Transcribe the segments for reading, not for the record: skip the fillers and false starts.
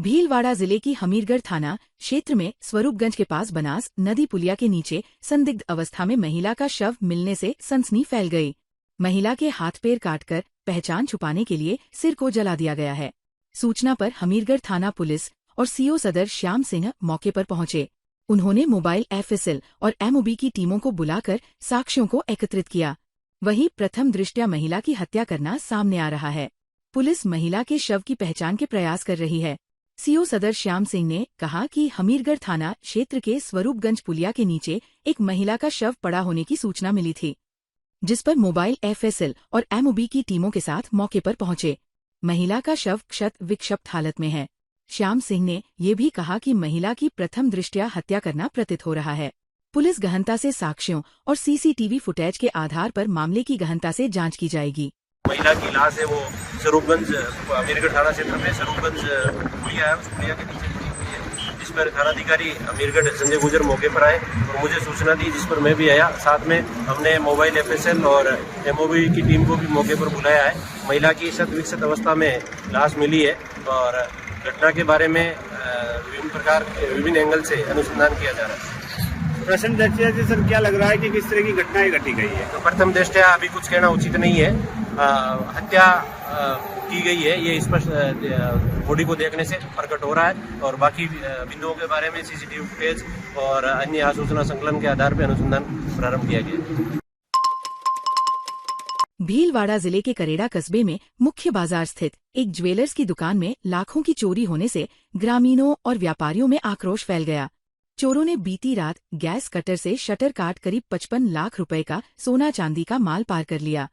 भीलवाड़ा जिले की हमीरगढ़ थाना क्षेत्र में स्वरूपगंज के पास बनास नदी पुलिया के नीचे संदिग्ध अवस्था में महिला का शव मिलने से सनसनी फैल गई। महिला के हाथ पैर काटकर पहचान छुपाने के लिए सिर को जला दिया गया है। सूचना पर हमीरगढ़ थाना पुलिस और सीओ सदर श्याम सिंह मौके पर पहुंचे। उन्होंने मोबाइल एफएसएल और एमओबी की टीमों को बुलाकर साक्ष्यों को एकत्रित किया। वहीं प्रथम दृष्टया महिला की हत्या करना सामने आ रहा है। पुलिस महिला के शव की पहचान के प्रयास कर रही है। सीओ सदर श्याम सिंह ने कहा कि हमीरगढ़ थाना क्षेत्र के स्वरूपगंज पुलिया के नीचे एक महिला का शव पड़ा होने की सूचना मिली थी, जिस पर मोबाइल एफएसएल और एमओबी की टीमों के साथ मौके पर पहुंचे। महिला का शव क्षत विक्षत हालत में है। श्याम सिंह ने ये भी कहा कि महिला की प्रथम दृष्टया हत्या करना प्रतीत हो रहा है। पुलिस गहनता से साक्ष्यों और सीसीटीवी फुटेज के आधार पर मामले की गहनता से जांच की जाएगी। महिला की लाश है वो स्वरूपगंज अमीरगढ़ थाना क्षेत्र में स्वरूपगंज पुलिया है, उस पुलिया के नीचे पड़ी हुई है, जिस पर थानाधिकारी अमीरगढ़ संजय गुजर मौके पर आए और मुझे सूचना दी, जिस पर मैं भी आया। साथ में हमने मोबाइल एफएसएल और एमओबी की टीम को भी मौके पर बुलाया है। महिला की क्षत विक्षत अवस्था में लाश मिली है और घटना के बारे में विभिन्न एंगल से अनुसंधान किया जा रहा है। प्रश्न दृष्टया से सर क्या लग रहा है कि किस तरह की घटनाएं घटी गई है? तो प्रथम दृष्टया अभी कुछ कहना उचित नहीं है। हत्या की गई है, ये स्पष्ट बॉडी को देखने से प्रकट हो रहा है और बाकी बिंदुओं के बारे में सीसीटीवी फुटेज और अन्य आसूचना संकलन के आधार पर अनुसंधान प्रारंभ किया गया। भीलवाड़ा जिले के करेड़ा कस्बे में मुख्य बाजार स्थित एक ज्वेलर्स की दुकान में लाखों की चोरी होने से ग्रामीणों और व्यापारियों में आक्रोश फैल गया। चोरों ने बीती रात गैस कटर से शटर काट करीब 55 लाख रुपए का सोना चांदी का माल पार कर लिया।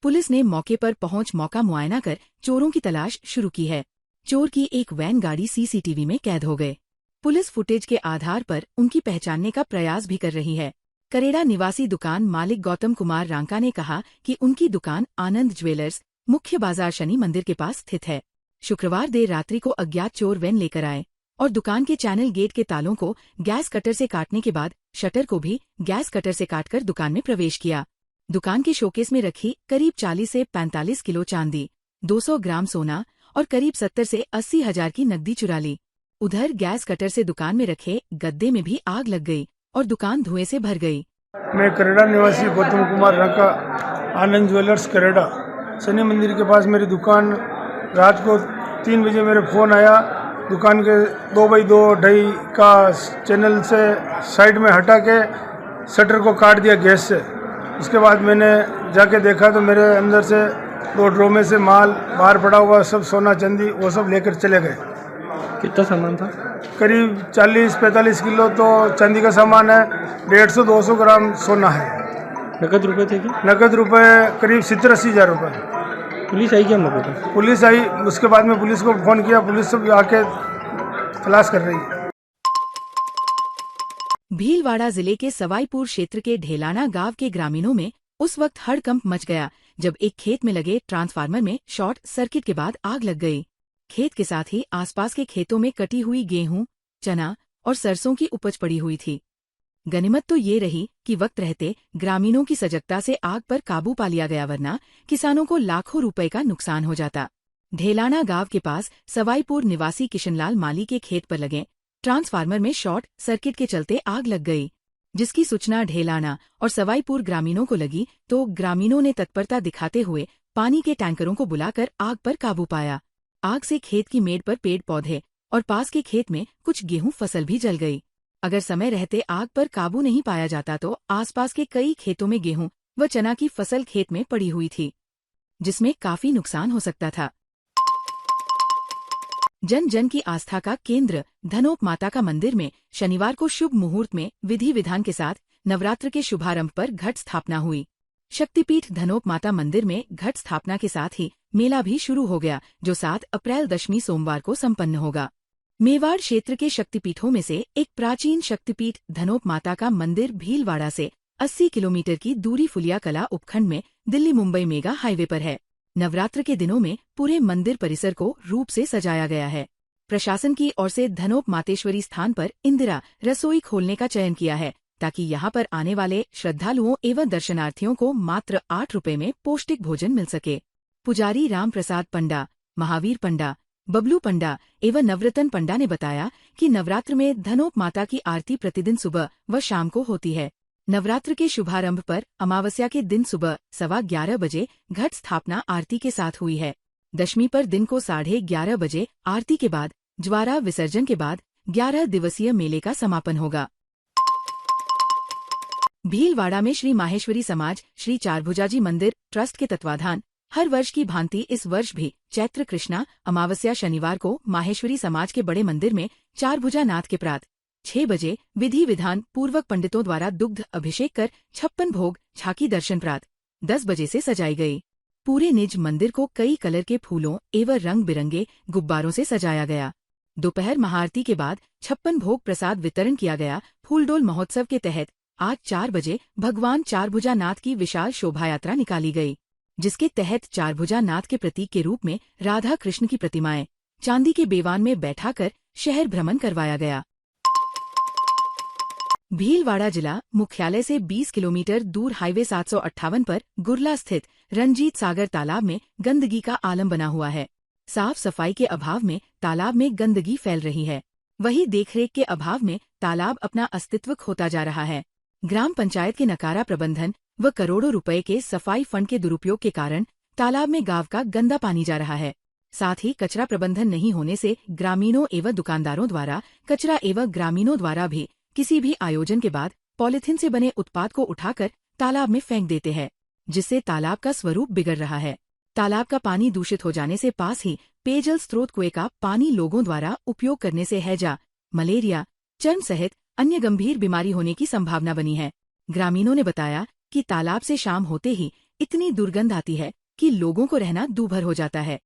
पुलिस ने मौके पर पहुंच मौका मुआयना कर चोरों की तलाश शुरू की है। चोर की एक वैन गाड़ी सीसीटीवी में कैद हो गए। पुलिस फुटेज के आधार पर उनकी पहचानने का प्रयास भी कर रही है। करेड़ा निवासी दुकान मालिक गौतम कुमार रांका ने कहा कि उनकी दुकान आनंद ज्वेलर्स मुख्य बाजार शनि मंदिर के पास स्थित है। शुक्रवार देर रात्रि को अज्ञात चोर वैन लेकर आए और दुकान के चैनल गेट के तालों को गैस कटर से काटने के बाद शटर को भी गैस कटर से काटकर दुकान में प्रवेश किया। दुकान के शोकेस में रखी करीब 40 से 45 किलो चांदी, 200 ग्राम सोना और करीब 70 से 80 हजार की नकदी चुरा ली। उधर गैस कटर से दुकान में रखे गद्दे में भी आग लग गई और दुकान धुएं से भर गई। मैं करेड़ा निवासी गौतम कुमार रांका, आनंद ज्वेलर्स करेड़ा शनि मंदिर के पास मेरी दुकान। रात को 3 बजे मेरे फ़ोन आया। दुकान के 2x2 ढाई का चैनल से साइड में हटा के शटर को काट दिया गैस से। उसके बाद मैंने जाके देखा तो मेरे अंदर से 2 ड्रोमे से माल बाहर पड़ा हुआ, सब सोना चांदी वो सब लेकर चले गए। कितना सामान था? करीब 40-45 किलो तो चांदी का सामान है, 150-200 ग्राम सोना है। नकद रुपए थे क्या? नकद रुपए करीब 70-80 हजार रुपये। पुलिस आई क्या मौके पर? पुलिस आई, उसके बाद में पुलिस को फोन किया, पुलिस सब आके तलाश कर रही है। भीलवाड़ा जिले के सवाईपुर क्षेत्र के ढेलाना गांव के ग्रामीणों में उस वक्त हड़कंप मच गया जब एक खेत में लगे ट्रांसफार्मर में शॉर्ट सर्किट के बाद आग लग गई। खेत के साथ ही आसपास के खेतों में कटी हुई गेहूं, चना और सरसों की उपज पड़ी हुई थी। गनीमत तो ये रही कि वक्त रहते ग्रामीणों की सजगता से आग पर काबू पा लिया गया, वरना किसानों को लाखों रुपए का नुकसान हो जाता। ढेलाना गांव के पास सवाईपुर निवासी किशनलाल माली के खेत पर लगे ट्रांसफार्मर में शॉर्ट सर्किट के चलते आग लग गई, जिसकी सूचना ढेलाना और सवाईपुर ग्रामीणों को लगी तो ग्रामीणों ने तत्परता दिखाते हुए पानी के टैंकरों को बुलाकर आग पर काबू पाया। आग से खेत की मेड़ पर पेड़ पौधे और पास के खेत में कुछ गेहूं फसल भी जल गई। अगर समय रहते आग पर काबू नहीं पाया जाता तो आसपास के कई खेतों में गेहूं व चना की फसल खेत में पड़ी हुई थी, जिसमें काफी नुकसान हो सकता था। जन जन की आस्था का केंद्र धनोप माता का मंदिर में शनिवार को शुभ मुहूर्त में विधि विधान के साथ नवरात्र के शुभारंभ पर घट स्थापना हुई। शक्तिपीठ धनोप माता मंदिर में घट स्थापना के साथ ही मेला भी शुरू हो गया, जो 7 अप्रैल दशमी सोमवार को संपन्न होगा। मेवाड़ क्षेत्र के शक्तिपीठों में से एक प्राचीन शक्तिपीठ धनोप माता का मंदिर भीलवाड़ा से 80 किलोमीटर की दूरी फुलिया कला उपखंड में दिल्ली मुंबई मेगा हाईवे पर है। नवरात्र के दिनों में पूरे मंदिर परिसर को रूप से सजाया गया है। प्रशासन की ओर से धनोप मातेश्वरी स्थान पर इंदिरा रसोई खोलने का चयन किया है, ताकि यहां पर आने वाले श्रद्धालुओं एवं दर्शनार्थियों को मात्र 8 रुपए में पौष्टिक भोजन मिल सके। पुजारी राम प्रसाद पंडा, महावीर पंडा, बबलू पंडा एवं नवरतन पंडा ने बताया कि नवरात्र में धनोप माता की आरती प्रतिदिन सुबह व शाम को होती है। नवरात्र के शुभारंभ पर अमावस्या के दिन सुबह 11:15 बजे घट स्थापना आरती के साथ हुई है। दशमी पर दिन को 11:30 बजे आरती के बाद ज्वारा विसर्जन के बाद 11 दिवसीय मेले का समापन होगा। भीलवाड़ा में श्री माहेश्वरी समाज श्री चारभुजाजी मंदिर ट्रस्ट के तत्वाधान हर वर्ष की भांति इस वर्ष भी चैत्र कृष्णा अमावस्या शनिवार को माहेश्वरी समाज के बड़े मंदिर में चारभुजा नाथ के प्रात 6 बजे विधि विधान पूर्वक पंडितों द्वारा दुग्ध अभिषेक कर 56 भोग झांकी दर्शन प्रात 10 बजे से सजाई गई। पूरे निज मंदिर को कई कलर के फूलों एवं रंग बिरंगे गुब्बारों से सजाया गया। दोपहर महाआरती के बाद 56 भोग प्रसाद वितरण किया गया। फूलडोल महोत्सव के तहत आज 4 बजे भगवान चारभुजा नाथ की विशाल शोभा यात्रा निकाली गई, जिसके तहत चारभुजा नाथ के प्रतीक के रूप में राधा कृष्ण की प्रतिमाएं चांदी के बेवान में बैठाकर शहर भ्रमण करवाया गया। भीलवाड़ा जिला मुख्यालय से 20 किलोमीटर दूर हाईवे 758 पर गुरला स्थित रंजीत सागर तालाब में गंदगी का आलम बना हुआ है। साफ सफाई के अभाव में तालाब में गंदगी फैल रही है। वहीं देखरेख के अभाव में तालाब अपना अस्तित्व खोता जा रहा है। ग्राम पंचायत के नकारा प्रबंधन व करोड़ों रुपए के सफाई फंड के दुरुपयोग के कारण तालाब में गांव का गंदा पानी जा रहा है। साथ ही कचरा प्रबंधन नहीं होने से ग्रामीणों एवं दुकानदारों द्वारा कचरा एवं ग्रामीणों द्वारा भी किसी भी आयोजन के बाद पॉलिथीन से बने उत्पाद को उठाकर तालाब में फेंक देते हैं, जिससे तालाब का स्वरूप बिगड़ रहा है। तालाब का पानी दूषित हो जाने से पास ही पेयजल स्रोत कुएं का पानी लोगों द्वारा उपयोग करने से हैजा, मलेरिया, चर्म सहित अन्य गंभीर बीमारी होने की संभावना बनी है। ग्रामीणों ने बताया कि तालाब से शाम होते ही इतनी दुर्गंध आती है कि लोगों को रहना दूभर हो जाता है।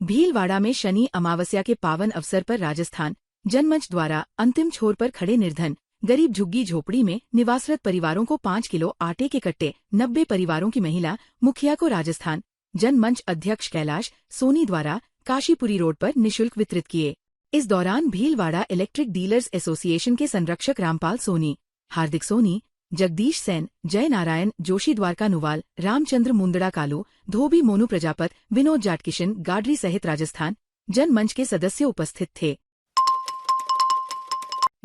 भीलवाड़ा में शनि अमावस्या के पावन अवसर पर राजस्थान जनमंच द्वारा अंतिम छोर पर खड़े निर्धन गरीब झुग्गी झोपड़ी में निवासरत परिवारों को 5 किलो आटे के कट्टे 90 परिवारों की महिला मुखिया को राजस्थान जनमंच अध्यक्ष कैलाश सोनी द्वारा काशीपुरी रोड पर निःशुल्क वितरित किए। इस दौरान भीलवाड़ा इलेक्ट्रिक डीलर्स एसोसिएशन के संरक्षक रामपाल सोनी, हार्दिक सोनी, जगदीश सेन, जय नारायण जोशी, द्वारका नुवाल, रामचंद्र मुंदड़ा कालू, धोबी मोनू प्रजापत, विनोद जाटकिशन गाडरी सहित राजस्थान जनमंच के सदस्य उपस्थित थे।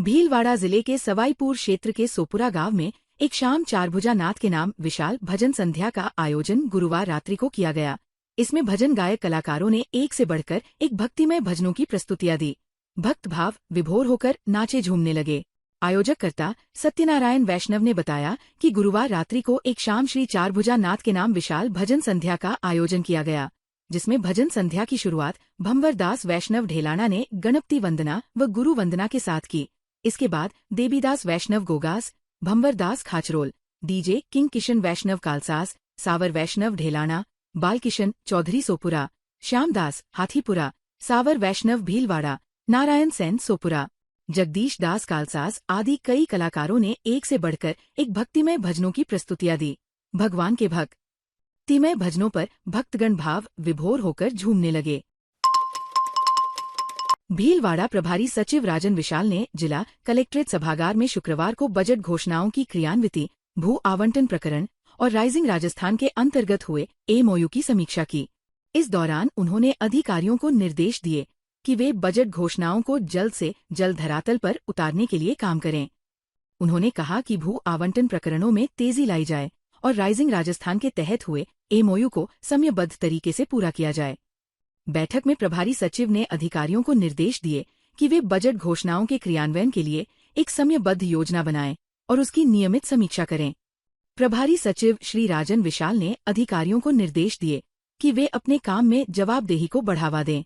भीलवाड़ा जिले के सवाईपुर क्षेत्र के सोपुरा गांव में एक शाम चारभुजा नाथ के नाम विशाल भजन संध्या का आयोजन गुरुवार रात्रि को किया गया। इसमें भजन गायक कलाकारों ने एक से बढ़कर एक भक्तिमय भजनों की प्रस्तुतियां दी। भक्त भाव विभोर होकर नाचे झूमने लगे। आयोजककर्ता सत्यनारायण वैष्णव ने बताया कि गुरुवार रात्रि को एक शाम श्री चारभुजा नाथ के नाम विशाल भजन संध्या का आयोजन किया गया, जिसमें भजन संध्या की शुरुआत भंवरदास वैष्णव ढेलाना ने गणपति वंदना व गुरु वंदना के साथ की। इसके बाद देवीदास वैष्णव गोगास, भंवरदास खाचरोल, डीजे किंग किशन वैष्णव कालसास, सावर वैष्णव ढेलाना, बालकिशन चौधरी सोपुरा, श्यामदास हाथीपुरा, सावर वैष्णव भीलवाड़ा, नारायण सेन सोपुरा, जगदीश दास कालसास आदि कई कलाकारों ने एक से बढ़कर एक भक्तिमय भजनों की प्रस्तुतियां दी। भगवान के भक्तिमय भजनों पर भक्तगण भाव विभोर होकर झूमने लगे। भीलवाड़ा प्रभारी सचिव राजन विशाल ने जिला कलेक्ट्रेट सभागार में शुक्रवार को बजट घोषणाओं की क्रियान्विति, भू आवंटन प्रकरण और राइजिंग राजस्थान के अंतर्गत हुए एमओयू की समीक्षा की। इस दौरान उन्होंने अधिकारियों को निर्देश दिए कि वे बजट घोषणाओं को जल्द से जल्द धरातल पर उतारने के लिए काम करें। उन्होंने कहा कि भू आवंटन प्रकरणों में तेजी लाई जाए और राइजिंग राजस्थान के तहत हुए एमओयू को समयबद्ध तरीके से पूरा किया जाए। बैठक में प्रभारी सचिव ने अधिकारियों को निर्देश दिए कि वे बजट घोषणाओं के क्रियान्वयन के लिए एक समयबद्ध योजना बनाएं और उसकी नियमित समीक्षा करें। प्रभारी सचिव श्री राजन विशाल ने अधिकारियों को निर्देश दिए कि वे अपने काम में जवाबदेही को बढ़ावा दें।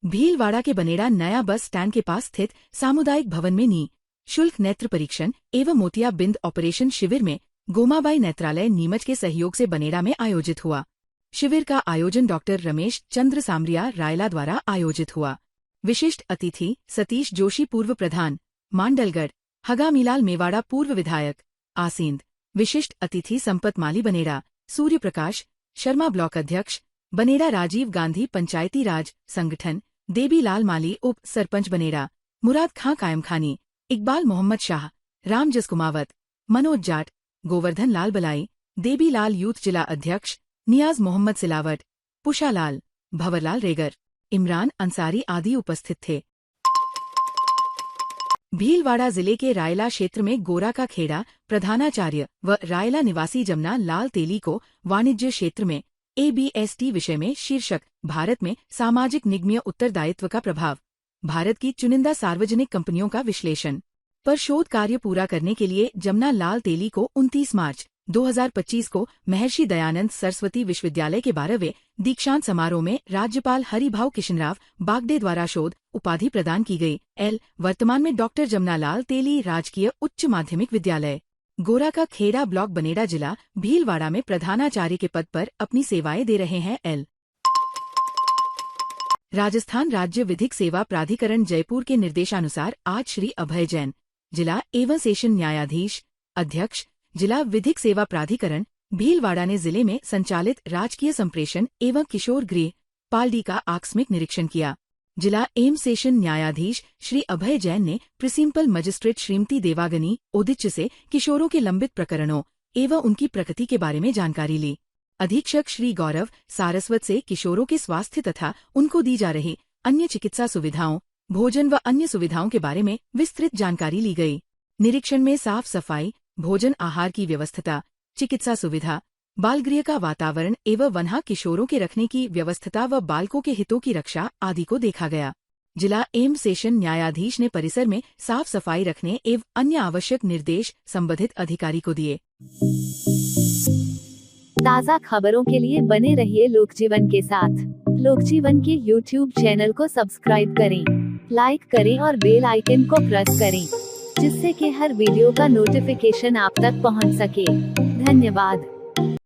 भीलवाड़ा के बनेड़ा नया बस स्टैंड के पास स्थित सामुदायिक भवन में निःशुल्क नेत्र परीक्षण एवं मोतियाबिंद ऑपरेशन शिविर में गोमाबाई नेत्रालय नीमच के सहयोग से बनेड़ा में आयोजित हुआ। शिविर का आयोजन डॉक्टर रमेश चंद्र सामरिया रायला द्वारा आयोजित हुआ। विशिष्ट अतिथि सतीश जोशी पूर्व प्रधान मांडलगढ़, हगामीलाल मेवाड़ा पूर्व विधायक आसींद, विशिष्ट अतिथि संपत माली बनेड़ा, सूर्य प्रकाश शर्मा ब्लॉक अध्यक्ष बनेड़ा, राजीव गांधी पंचायती राज संगठन, देबीलाल माली उप सरपंच बनेड़ा, मुराद खां कायम खानी, इकबाल मोहम्मद शाह, रामजस कुमावत, मनोज जाट, गोवर्धन लाल बलाई, देबीलाल यूथ जिला अध्यक्ष नियाज मोहम्मद सिलावट, पुशालाल, भंवरलाल रेगर, इमरान अंसारी आदि उपस्थित थे। भीलवाड़ा जिले के रायला क्षेत्र में गोरा का खेड़ा प्रधानाचार्य व रायला निवासी जमना लाल तेली को वाणिज्य क्षेत्र में ABST विषय में शीर्षक भारत में सामाजिक निगमीय उत्तरदायित्व का प्रभाव, भारत की चुनिंदा सार्वजनिक कंपनियों का विश्लेषण पर शोध कार्य पूरा करने के लिए जमना लाल तेली को 29 मार्च 2025 को महर्षि दयानंद सरस्वती विश्वविद्यालय के 12वें दीक्षांत समारोह में राज्यपाल हरिभाऊ किशनराव बागडे द्वारा शोध उपाधि प्रदान की गई। वर्तमान में डॉक्टर जमनालाल तेली राजकीय उच्च माध्यमिक विद्यालय गोरा का खेड़ा ब्लॉक बनेड़ा जिला भीलवाड़ा में प्रधानाचार्य के पद पर अपनी सेवाएं दे रहे हैं। राजस्थान राज्य विधिक सेवा प्राधिकरण जयपुर के निर्देशानुसार आज श्री अभय जैन, जिला एवं सेशन न्यायाधीश अध्यक्ष, जिला विधिक सेवा प्राधिकरण भीलवाड़ा ने जिले में संचालित राजकीय संप्रेषण एवं किशोर गृह पालडी का आकस्मिक निरीक्षण किया। जिला एवं सेशन न्यायाधीश श्री अभय जैन ने प्रिंसिपल मजिस्ट्रेट श्रीमती देवागनी ओदिच्च से किशोरों के लंबित प्रकरणों एवं उनकी प्रगति के बारे में जानकारी ली। अधीक्षक श्री गौरव सारस्वत से किशोरों के स्वास्थ्य तथा उनको दी जा रही अन्य चिकित्सा सुविधाओं, भोजन व अन्य सुविधाओं के बारे में विस्तृत जानकारी ली गई। निरीक्षण में साफ सफाई, भोजन आहार की व्यवस्था, चिकित्सा सुविधा, बालगृह का वातावरण एवं वहाँ किशोरों के रखने की व्यवस्था व बालकों के हितों की रक्षा आदि को देखा गया। जिला एवं सेशन न्यायाधीश ने परिसर में साफ सफाई रखने एवं अन्य आवश्यक निर्देश संबंधित अधिकारी को दिए। ताज़ा खबरों के लिए बने रहिए लोकजीवन के साथ। लोकजीवन के YouTube चैनल को सब्सक्राइब करें, लाइक करें और बेल आइकन को प्रेस करें, जिससे कि हर वीडियो का नोटिफिकेशन आप तक पहुंच सके। धन्यवाद।